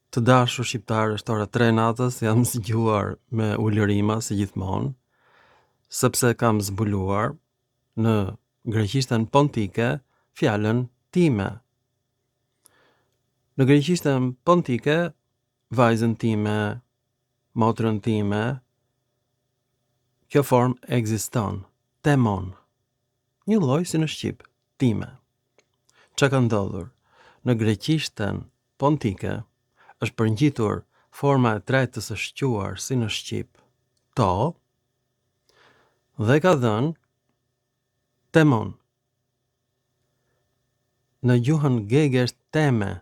Të dashur shqiptarë, është ora 3 natës, jam zgjuar me ulërima si gjithmonë, sepse kam zbuluar në greqishten pontike fjalën time. Në greqishten pontike, vajzën time, motrën time, kjo formë ekziston, temon. Një lloj si në shqip, time. Çka ka ndodhur? Në greqishten pontike është përngjitur forma e tretë të së shquar si në shqip, to, dhe ka dhënë temon. Në gjuhën gege është teme,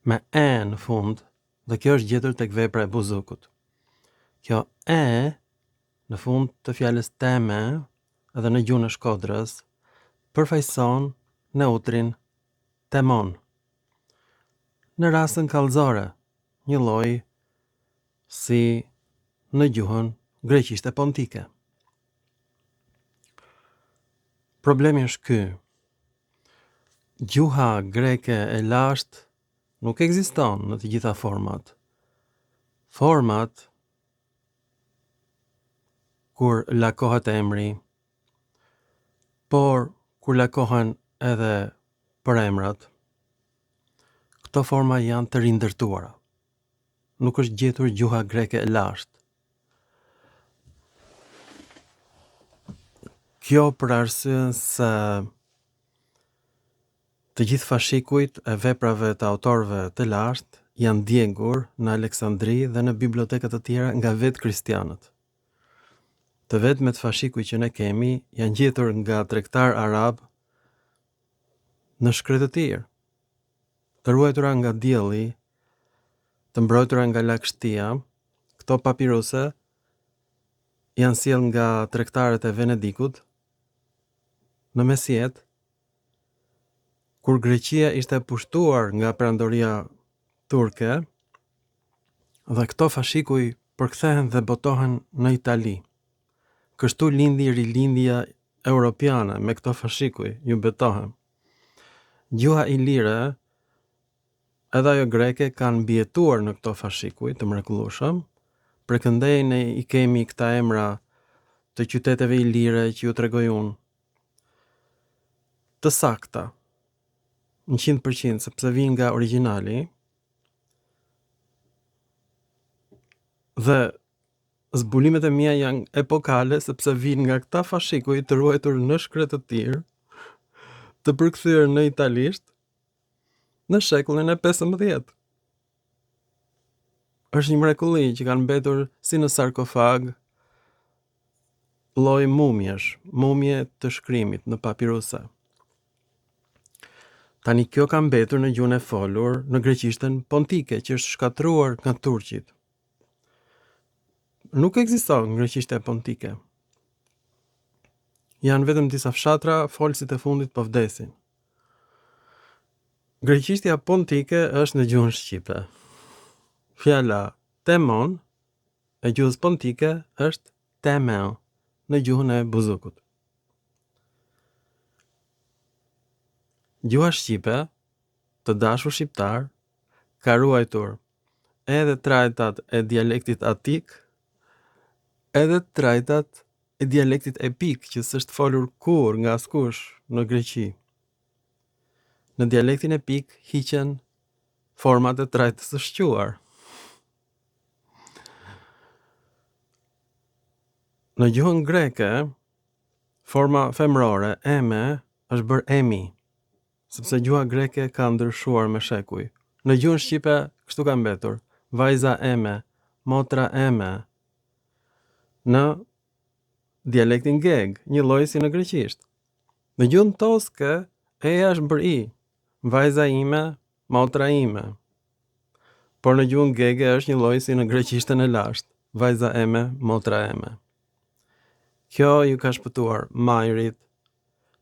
me e në fund, dhe kjo është gjetur tek vepra e buzukut. Kjo e në fund të fjalës teme, edhe në gjuhën e Shkodrës, përfaqëson neutrin temon. Në rastën kallëzore, një lloj si në gjuhën greqishte pontike. Problemi është ky. Gjuha greke e lashtë nuk ekziston në të gjitha format. Format kur lakohet emri, por kur lakohen edhe për emrat, këto forma janë të rindërtuara. Nuk është gjetur gjuha greke e lashtë. Kjo për arsyen se të gjithë fashikujt e veprave të autorëve të lashtë janë djegur në Aleksandri dhe në bibliotekat të tjera nga vetë kristianët. Të vetmet fashikuj që ne kemi janë gjetur nga tregtar arab në shkretë të tjerë, të ruajtura nga dielli, të mbrojtura nga lagështia. Këto papiruse janë sjell nga tregtarët e Venedikut në mesjet, kur Greqia ishte pushtuar nga perandoria turke, dhe këto fashikuj përkthehen dhe botohen në Itali. Kështu lindi rilindja europiane me këto fashikuj, ju betohem. Gjuha ilire, edhe ajo greke, kanë mbijetuar në këto fashikuj të mrekullueshëm. Përkëndej ne i kemi këta emra të qyteteve ilire që ju tregoj unë, të sakta, në 100%, sepse vijnë nga origjinali, dhe zbulimet e mia janë epokale, sepse vijnë nga këta fashikuj të ruajtur në shkretë të tjerë, të përkthyer në italisht në shekullin e 15. Është një mrekulli që kanë mbetur si në sarkofag, lloj mumjesh, mumje të shkrimit në papiruse. Tani kjo ka mbetur në gjuhën e folur në greqishten pontike, që është shkatruar nga turqit. Nuk ekziston në greqishte pontike. Janë vetëm disa fshatra, folësit e fundit po vdesin. Greqishtja pontike është në gjuhën shqipe. Fjala temon e gjuhës pontike është temeo në gjuhën e buzukut. Gjuha shqipe, të dashur shqiptar, ka ruajtur edhe trajtat e dialektit atik, edhe trajtat e dialektit epik, që s'është folur kur nga askush në Greqi. Në dialektin epik hiqen format e trajtës së shquar. Në gjuhën greke, forma femrore, eme, është bërë emi, sepse gjuha greke ka ndryshuar me shekuj. Në gjuhën shqipe, kështu ka mbetur, vajza eme, motra eme. Në dialektin geg, një lloj si në greqisht. Në gjuhën toske, eja është bërë i, vajza ime, motra ime. Por në gjuhën gege është një lloj si në greqishten e lashtë, vajza eme, motra eme. Kjo ju ka shpëtuar Majrit,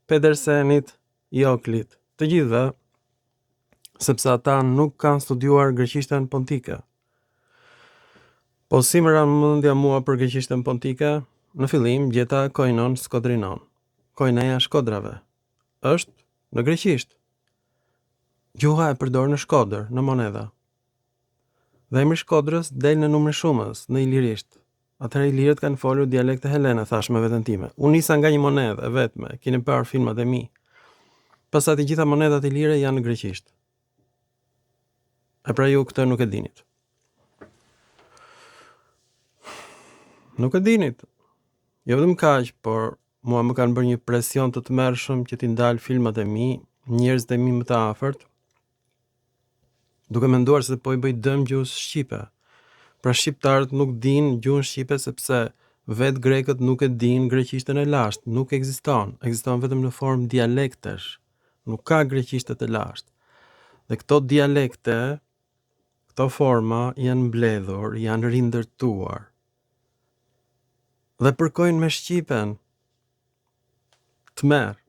Pedersenit, Joklit, të gjithëve, sepse ata nuk kanë studiuar greqishten pontike. Po si më ran mendja mua për greqishten pontike, në fillim gjeta koinon skodrinon. Koineja shkodrave është në greqisht. Gjuha e përdor në Shkodër, në monedha. Dhe emri Shkodrës del në numër shumës, në ilirisht. Atëherë ilirët kanë folur dialekte helene, thash me veten time. Unë nisa nga një monedhë e vetme, keni parë filmat e mi. Pastaj të gjitha monedhat ilire janë në greqisht. E pra ju këtë nuk e dinit. Nuk e dinit. Jo vetëm kaq, por mua më kanë bërë një presion të tmerrshëm që t'i ndal filmat e mi, njerëzit e mi më të afërt, duke menduar se po i bëj dëm gjuhës shqipe. Pra shqiptarët nuk dinë gjuhën shqipe sepse vetë grekët nuk e dinë greqishtën e lashtë, nuk ekziston. Ekziston vetëm në formë dialektesh. Nuk ka greqishte të lashtë. Dhe këto dialekte, këto forma janë mbledhur, janë rindërtuar. Dhe përkojnë me shqipen. Tmerr.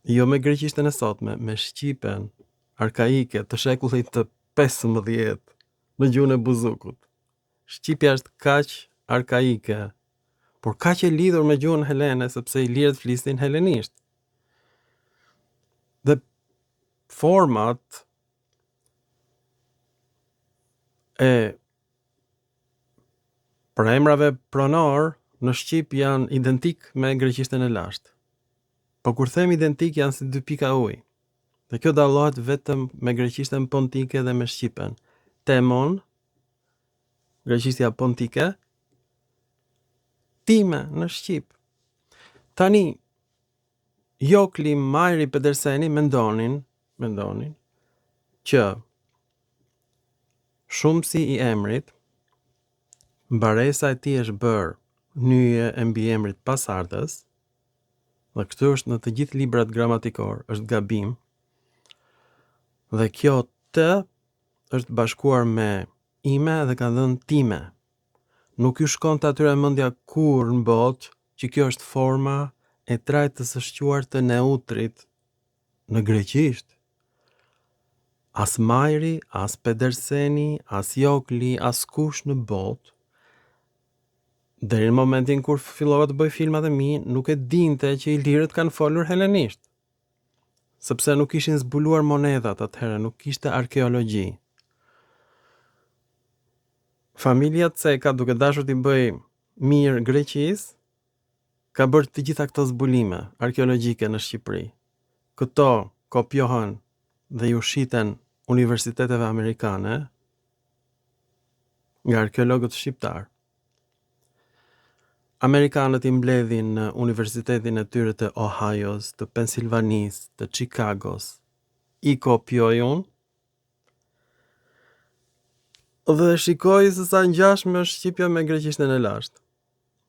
Jo me greqishtën e sotme, me shqipen arkaike të shekullit të 15 në gjuhën e buzukut. Shqipja është kaq arkaike, por kaq e lidhur me gjuhën helene sepse ilirët flisin helenisht. Dhe format e emrave pronor në shqip janë identik me greqishtën e lashtë. Po kur them identik janë si dy pika ujë. Dhe kjo dallohet vetëm me greqishtën pontike dhe me shqipen. Temon, greqishtja pontike, time në shqip. Tani, Jokli, Majri, Pederseni mendonin që shumësi i emrit, mbaresa e tij është bërë nyje e mbiemrit pasardhës, dhe këtu është në të gjithë librat gramatikor, është gabim, dhe kjo të është bashkuar me ime dhe ka dhënë time. Nuk ju shkon të atyre mendja kur në botë që kjo është forma e trajtës së shquar të neutrit në greqisht. As Majri, as Pederseni, as Jokli, as kush në botë, deri në momentin kur fillova të bëj filmat e mi, nuk e dinte që ilirët kanë folur helenisht. Sepse nuk ishin zbuluar monedhat atëherë, nuk kishte arkeologji. Familja Ceka, duke dashur t'i bëj mirë Greqisë, ka bërë të gjitha këto zbulime arkeologjike në Shqipëri. Këto kopjohen dhe ju shiten universiteteve amerikane nga arkeologët shqiptar. Amerikanët i mbledhin në universitetin e tyre të Ohio's, të Pennsylvanisë, të Chicago's, i kopjojun dhe shikoj se sa ngjashme është shqipja me greqishtën e lashtë.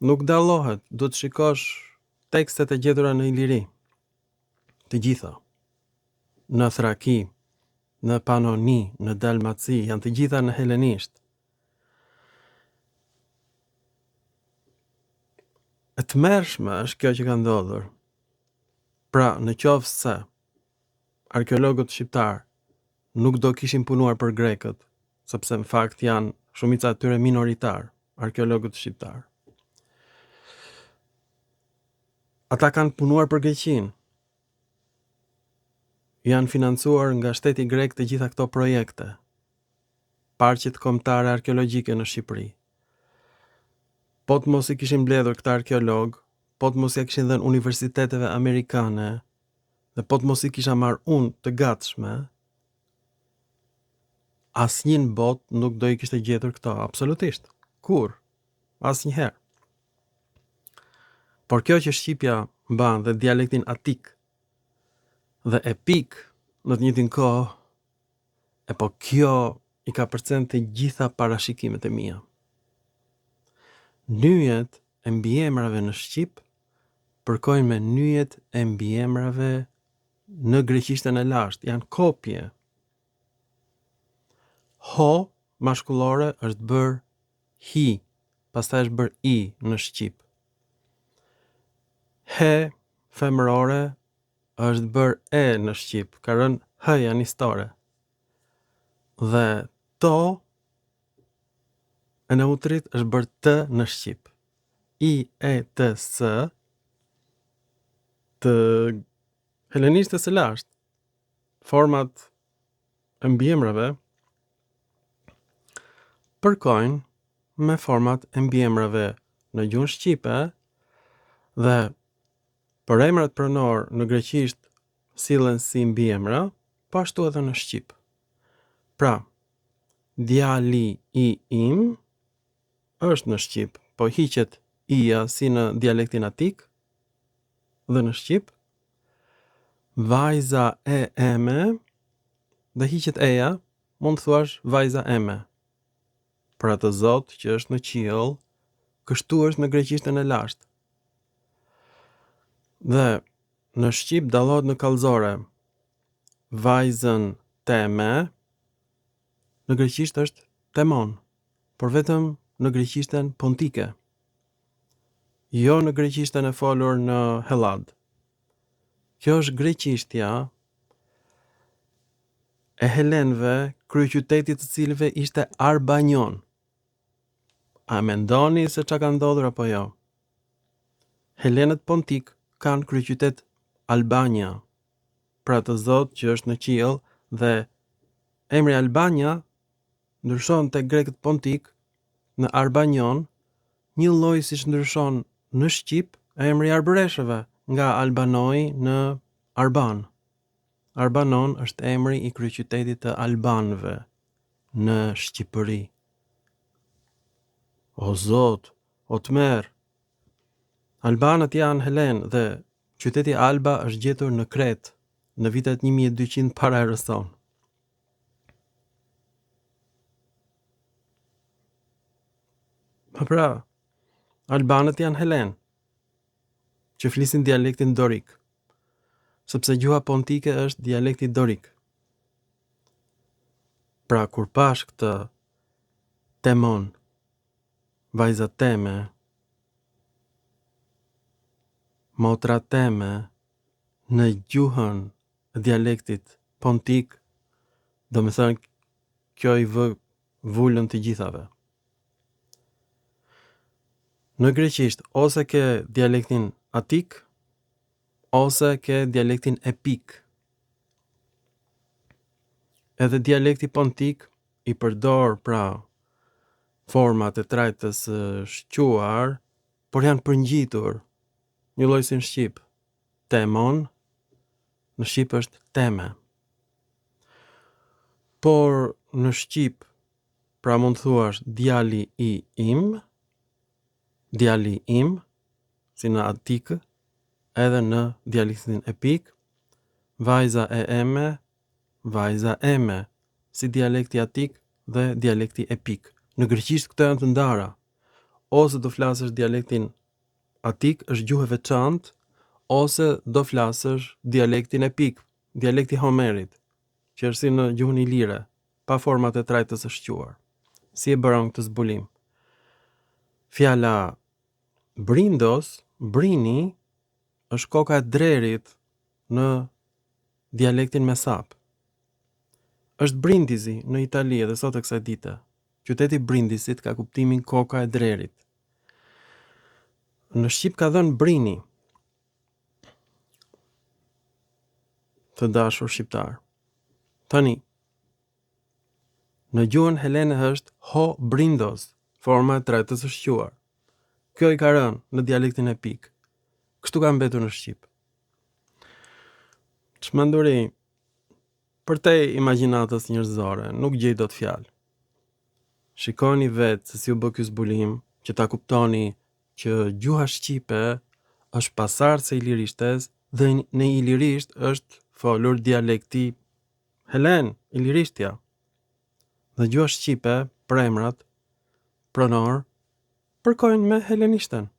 Nuk dallohet, duhet të shikosh tekstet e gjetura në Iliri. Të gjitha. Në Thraki, në Panoni, në Dalmaci, janë të gjitha në helenisht. E tmerrshme është kjo që ka ndodhur. Pra, në qoftë se arkeologët shqiptar nuk do kishin punuar për grekët, sepse në fakt janë shumica e tyre minoritar, arkeologët shqiptar. Ata kanë punuar për Greqinë. Janë financuar nga shteti grek të gjitha këto projekte. Parqet kombëtare arkeologjike në Shqipëri. Po të mos i kishin mbledhur këta arkeolog, po të mos ja kishin dhënë universiteteve amerikane, dhe po të mos i kisha marrë unë të gatshme, asnjë në botë nuk do i kishte gjetur këto, absolutisht. Kur? Asnjëherë. Por kjo që shqipja mban dhe dialektin atik dhe epik në të njëjtin kohë, e po kjo i ka përcjell të gjitha parashikimet e mia. Nyjet e mbiemrave në shqip përkojnë me nyjet e mbiemrave në greqishtën e lashtë, janë kopje. Ho mashkullore është bërë hi, pastaj është bërë i në shqip. He femërore është bërë e në shqip, ka rënë h-ja nistore. Dhe to e neutrit është bërë të në shqip. I, e, t, s të helenishtës së lashtë. Format e mbiemrave përkojnë me format e mbiemrave në gjuhën shqipe dhe për emrat pronor në greqisht sillen si mbiemra, po ashtu edhe në shqip. Pra, djali i im është në shqip, po hiqet ija si në dialektin atik dhe në shqip. Vajza e eme dhe hiqet eja, mund të thuash vajza eme. Për atë zot që është në qiell, kështu është në greqishtën e lashtë. Dhe në shqip dallohet në kallëzore. Vajzën teme në greqisht është temon, por vetëm në greqishtën pontike. Jo në greqishtën e folur në Hellad. Kjo është greqishtja e helenëve, kryeqytetit të cilëve ishte Arbanion. A mendoni se çka ka ndodhur apo jo? Helenët pontik kanë kryeqytet Albania, pra të zot që është në qiell, dhe emri Albania ndryshon te grekët pontik në Arbanion, një lloj siç ndryshon në shqip emri arbreshëve nga Albanoi në Arban. Arbanon është emri i kryeqytetit të albanëve në Shqipëri. O zot, o të merë. Albanët janë helen dhe qyteti Alba është gjetur në Kret në vitet 1200 para erës sonë. Pra, albanët janë helen që flisin dialektin dorik, sepse gjuha pontike është dialekti dorik. Pra, kur pash këtë temon, vajza teme, motra teme, në gjuhën e dialektit pontik, do me thënë kjo i vë vullën të gjithave. Në greqisht, ose ke dialektin atik, ose ke dialektin epik. Edhe dialekti pontik i përdor pra format e trajtës shquar, por janë përngjitur, një lloj si në shqip. Temon, në shqip është teme. Por në shqip, pra mund thuash djali i im, si në atik, edhe në dialektin epik, vajza e eme, si dialekti atik dhe dialekti epik. Në greqisht këto janë të ndara. Ose do flasësh dialektin atik, është gjuhë e veçantë, ose do flasësh dialektin epik, dialekti Homerit, që është si në gjuhën ilire, pa format e trajtës së shquar. Si e bëron këtë zbulim? Fjala brindos, brini, është koka e drerit në dialektin mesap. Është Brindisi në Itali edhe sot e kësaj dite. Qyteti Brindisit ka kuptimin koka e drerit. Në shqip ka dhënë brini, të dashur shqiptar. Tani, në gjuhën helene është ho brindos, forma e trajtës së shquar. Kjo i ka rënë në dialektin epik. Kështu ka mbetur në shqip. Çmenduri, përtej imagjinatës njerëzore, nuk gjej dot fjalë. Shikoni vetë se si u bë ky zbulim, që ta kuptoni që gjuha shqipe është pasardhës e ilirishtes dhe në ilirisht është folur dialekti helen, ilirishtja. Dhe gjuha shqipe, për emrat, pronor, përkojnë me helenishten.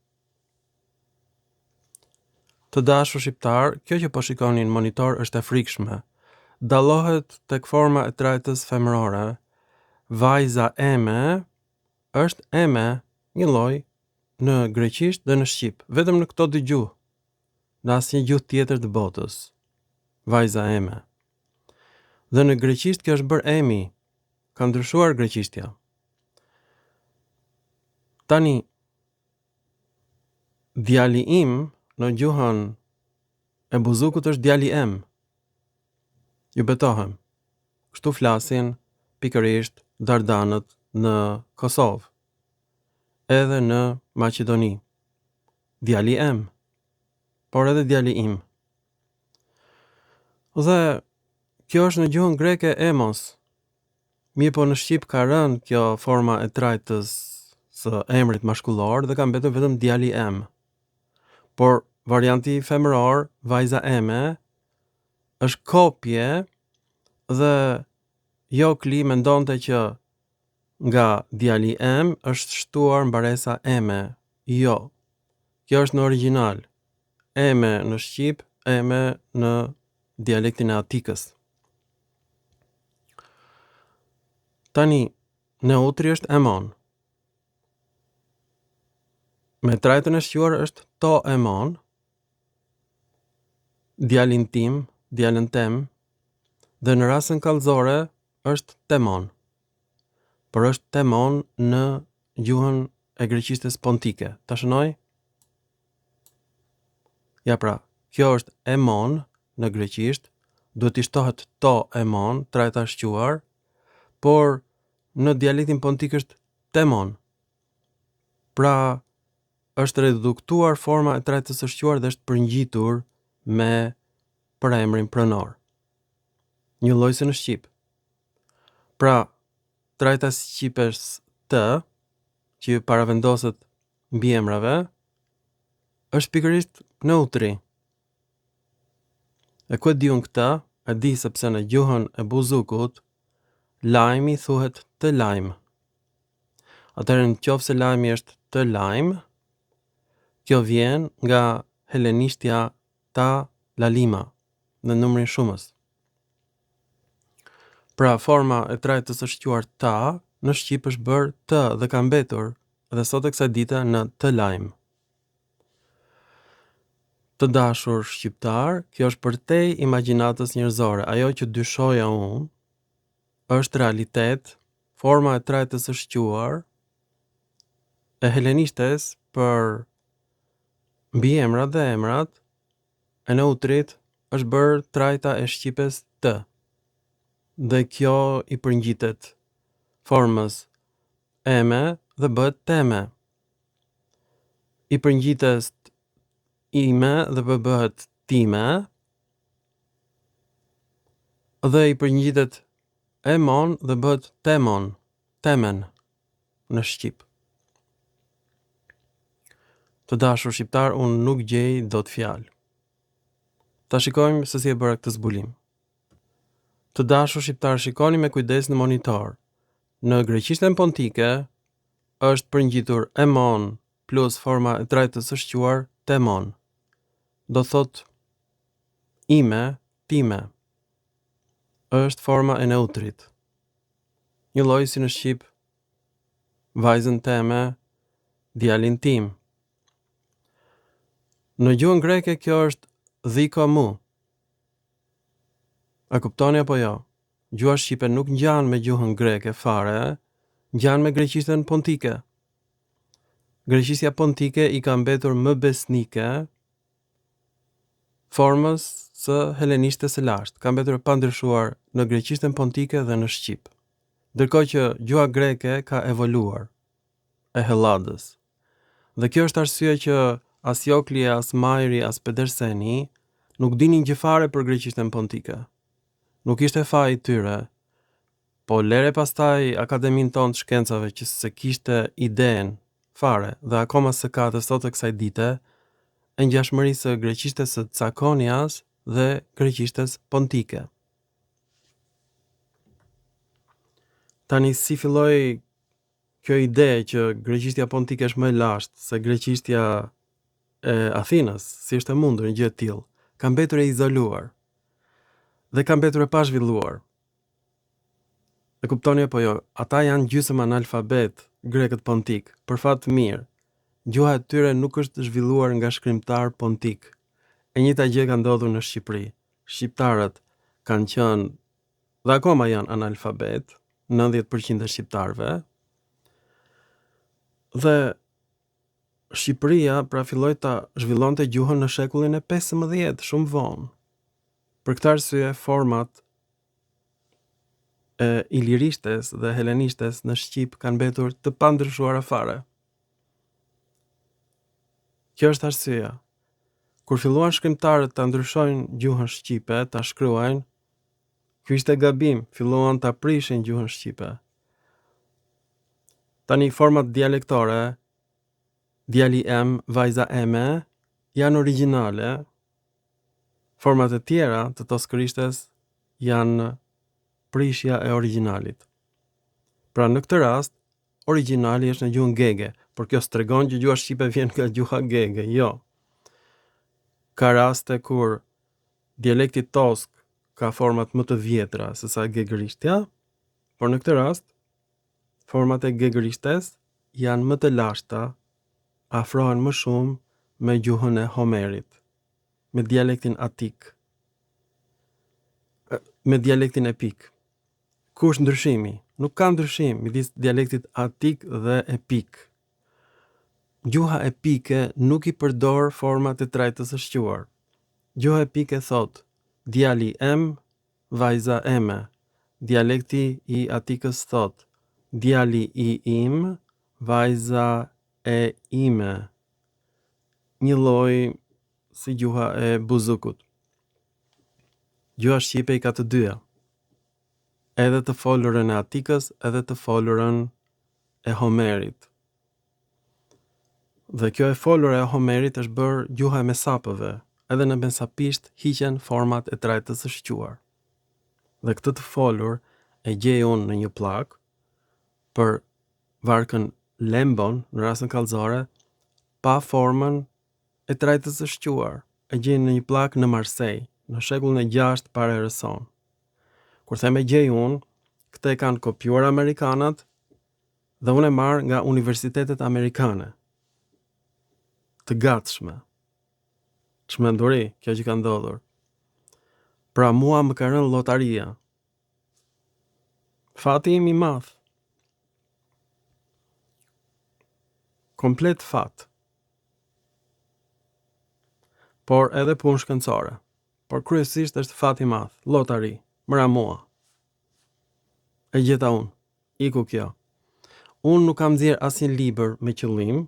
Të dashur shqiptar, kjo që po shikoni në monitor është e frikshme. Dallohet tek forma e trajtës femërore. Vajza eme është eme, një lloj, në greqisht dhe në shqip, vetëm në këto dy gjuhë. Në asnjë gjuhë tjetër të botës. Vajza eme. Dhe në greqisht kjo është bërë emi. Ka ndryshuar greqishtja. Tani, djali im në gjuhën e buzukut është djali em. Ju betohem. Kështu flasin pikërisht dardanët në Kosovë, edhe në Maqedoni. Djali em, por edhe djali im. Dhe kjo është në gjuhën greke emos. Mirë po në shqip ka rënë kjo forma e trajtës së emrit mashkullor dhe ka mbetur vetëm djali em. Por varianti femëror, vajza eme, është kopje dhe Jokli mendonte që nga djali em është shtuar mbaresa eme. Jo, kjo është në origjinal. Eme në shqip, eme në dialektin e Atikës. Tani, neutri është emon. Me trajtën e shquar është to emon, djalin tim, djalën tem, dhe në rasën kallëzore është temon. Por është temon në gjuhën e greqishtes pontike. Ta shënoj? Ja pra, kjo është emon në greqisht, duhet të shtohet to emon, trajta shquar, por në dialektin pontik është temon. Pra, është reduktuar forma e trajtës së shquar dhe është përngjitur me përemrin pronor. Një lloj si në shqip. Pra, trajta shqipes të, që paravendoset mbi emrave, është pikërisht neutri. E ku e di unë këta? E di sepse në gjuhën e buzukut, lajmi thuhet të lajm. Atëherë në qoftë se lajmi është të lajm, kjo vjen nga helenishtja ta lalima në numrin shumës. Pra forma e trajtës së shquar ta në shqip është bërë të dhe ka mbetur dhe sot e kësaj dite në të lajm. Të dashur shqiptar, kjo është përtej imagjinatës njerëzore. Ajo që dyshoja unë është realitet, forma e trajtës së shquar e helenishtes për mbiemrat dhe emrat e neutrit është bërë trajta e shqipes të. Dhe kjo i përngjitet formës eme dhe bëhet teme. I përngjitet ime dhe bëhet time. Dhe i përngjitet emon dhe bëhet temon, temen në shqip. Të dashur shqiptar, unë nuk gjej dot fjalë. Ta shikojmë se si e bëra këtë zbulim. Të dashur shqiptar, shikoni me kujdes në monitor. Në greqishten pontike është përngjitur emon plus forma e trajtës së shquar temon. Do thot ime, time. Është forma e neutrit. Një lloj si në shqip, vajzën teme, djalin tim. Në gjuhën greke kjo është dhiko mu. A kuptoni apo jo? Gjuha shqipe nuk ngjan me gjuhën greke fare, ngjan me greqishten pontike. Greqishtja pontike i ka mbetur më besnike formës së helenishtes së lashtë. Ka mbetur pa ndryshuar në greqishten pontike dhe në shqip. Ndërkohë që gjuha greke ka evoluar e Helladës. Dhe kjo është arsye që as Jokli, as Majri, as Pederseni nuk dinin gjë fare për greqishten pontike. Nuk ishte faji i tyre, po lere pastaj akademinë tonë të shkencave që se kishte iden fare dhe akoma së ka të sot e kësaj dite e ngjashmërisë së greqishtes së Cakonias dhe greqishtes pontike. Tani si filloi kjo ide që greqishtja pontike është më e lashtë se greqishtja e Athinës, si është e mundur një gjë e tillë, ka mbetur e izoluar dhe ka mbetur e pazhvilluar. E kuptoni apo jo? Ata janë gjysmë analfabet grekët pontik, për fat të mirë. Gjuha e tyre nuk është zhvilluar nga shkrimtar pontik. E njëjta gjë ka ndodhur në Shqipëri. Shqiptarët kanë qenë dhe akoma janë analfabet, 90% e shqiptarëve. Dhe Shqipëria pra filloi ta zhvillonte gjuhën në shekullin e 15, shumë vonë. Për këtë arsye format ilirishtes dhe helenishtes në Shqip kanë mbetur të pandryshuara fare. Kjo është arsyeja. Kur filluan shkrimtarët ta ndryshojnë gjuhën shqipe, ta shkruajnë, ky ishte gabim, filluan ta prishin gjuhën shqipe. Tani format dialektore, djali em, vajza eme, janë origjinale. Format e tjera të toskërishtes janë prishja e originalit. Pra në këtë rast, originali është në gjuhën gege, por kjo s'tregon që gjuha shqipe vjen nga gjuha gege, jo. Ka raste kur dialekti tosk ka format më të vjetra se sa gegërishtja, por në këtë rast, format e gegërishtes janë më të lashta, afrohen më shumë me gjuhën e Homerit, me dialektin atik, me dialektin epik. Ku është ndryshimi? Nuk ka ndryshim midis dialektit atik dhe epik. Gjuha epike nuk i përdor format e trajtës së shquar. Gjuha epike thot, djali em, vajza eme. Dialekti i atikës thot, djali i im, vajza e ime. Një lloj si gjuha e buzukut. Gjuha shqipe i ka të dyja. Edhe të folurën e atikës, edhe të folurën e Homerit. Dhe kjo e folur e Homerit është bërë gjuha e mesapëve, edhe në mesapisht hiqen format e trajtës së shquar. Dhe këtë të folur e gjej unë në një plak për varkën lembon në rastin kallëzore pa formën e trajtës së shquar. E gjej në një plak në Marseille, në shekullin e 6 para erës sonë. Kur them e gjej unë, këtë e kanë kopjuar amerikanët dhe unë e marr nga universitetet amerikane. Të gatshme. Çmenduri, kjo që ka ndodhur. Pra mua më ka rënë llotaria. Fati im i madh. Komplet fat. Por edhe punë shkencore. Por kryesisht është fat i madh, llotari, mëra mua. E gjeta unë. Iku kjo. Unë nuk kam nxjerr asnjë libër me qëllim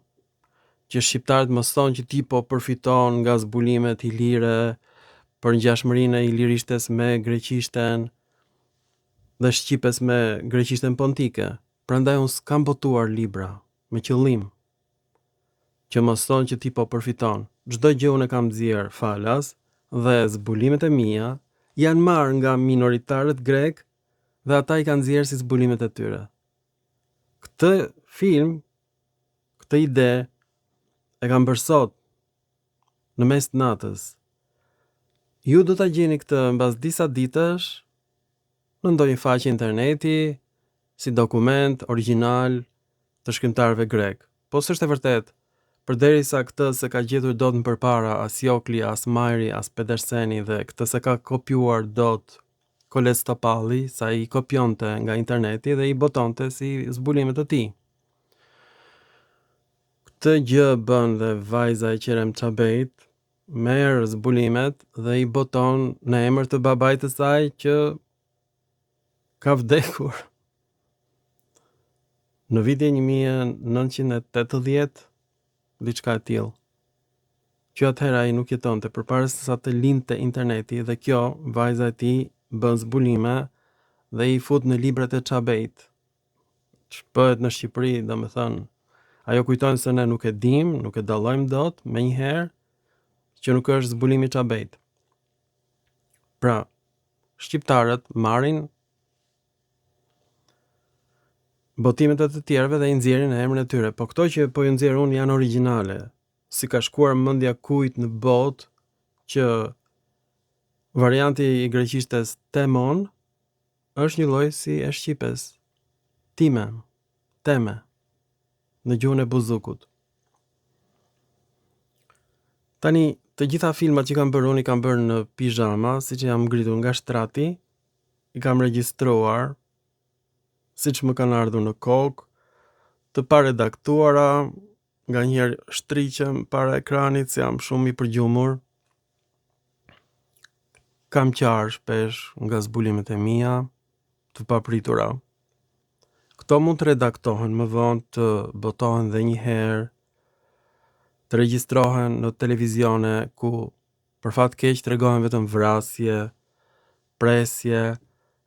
që shqiptarët mos thonë që ti po përfiton nga zbulimet ilire për ngjashmërinë e ilirishtes me greqishten dhe shqipes me greqishten pontike. Prandaj unë s'kam botuar libra me qëllim që mos thonë që ti po përfiton. Çdo gjë unë e kam nxjerr falas dhe zbulimet e mia janë marrë nga minoritarët grek dhe ata i kanë nxjerr si zbulimet e tyre. Këtë film, këtë ide e kam bërë sot në mes të natës. Ju do ta gjeni këtë mbas disa ditësh në ndonjë faqe interneti si dokument origjinal të shkrimtarëve grek. Po s'është e vërtet, përderisa këtë se ka gjetur dot më përpara as Jokli, as Majri, as Pederseni dhe këtë se ka kopjuar dot Koles Topalli, sa i kopjonte nga interneti dhe i botonte si zbulimet e tij. Këtë gjë bën dhe vajza e Qerem Çabejt, merr zbulimet dhe i boton në emër të babait të saj që ka vdekur në vitin 1980, diçka e tillë. Që atëherë ai nuk jetonte përpara se sa të lindte interneti dhe kjo vajza e tij bën zbulime dhe i fut në librat e Çabejt. Ç'bëhet në Shqipëri, domethënë, ajo kujton se ne nuk e dim, nuk e dallojmë dot menjëherë që nuk është zbulimi i Çabejt. Pra, shqiptarët marrin botimet e të tjerëve dhe i nxjerrin në emrin e tyre, po këto që po i nxjerr unë janë origjinale. Si ka shkuar mendja kujt në botë që varianti i greqishtes temon është një lloj si e shqipes. Time, teme, në gjuhën e buzukut. Tani, të gjitha filmat që kam bërë unë i kam bërë në pijama, siç jam ngritur nga shtrati, i kam regjistruar, siç më kanë ardhur në kokë, të paredaktuara, nga njerë shtriqem para ekranit se jam shumë i përgjumur. Kam qarë shpesh nga zbulimet e mia, të papritura. Këto mund të redaktohen më vonë, të botohen dhe një herë, të regjistrohen në televizione ku për fat keq tregohen vetëm vrasje, presje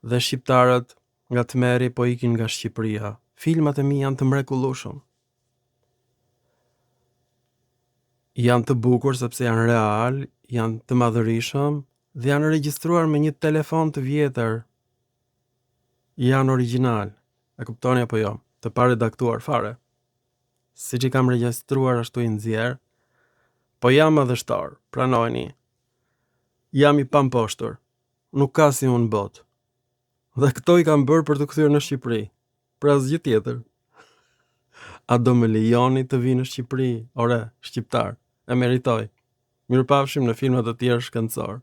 dhe shqiptarët nga tmerri po ikin nga Shqipëria. Filmat e mi janë të mrekullueshëm. Janë të bukur sepse janë real, janë të madhërishëm dhe janë regjistruar me një telefon të vjetër. Janë origjinal. E kuptoni apo jo? Të pa redaktuar fare. Siç i kam regjistruar ashtu i nxjerr. Po jam madhështor, pranojeni. Jam i pamposhtur. Nuk ka si unë botë. Dhe këto i kam bërë për të kthyer në Shqipëri. Për asgjë tjetër. A do më lejoni të vi në Shqipëri? Ore, shqiptar, e meritoj. Mirupafshim në filma të tjerë shkencor.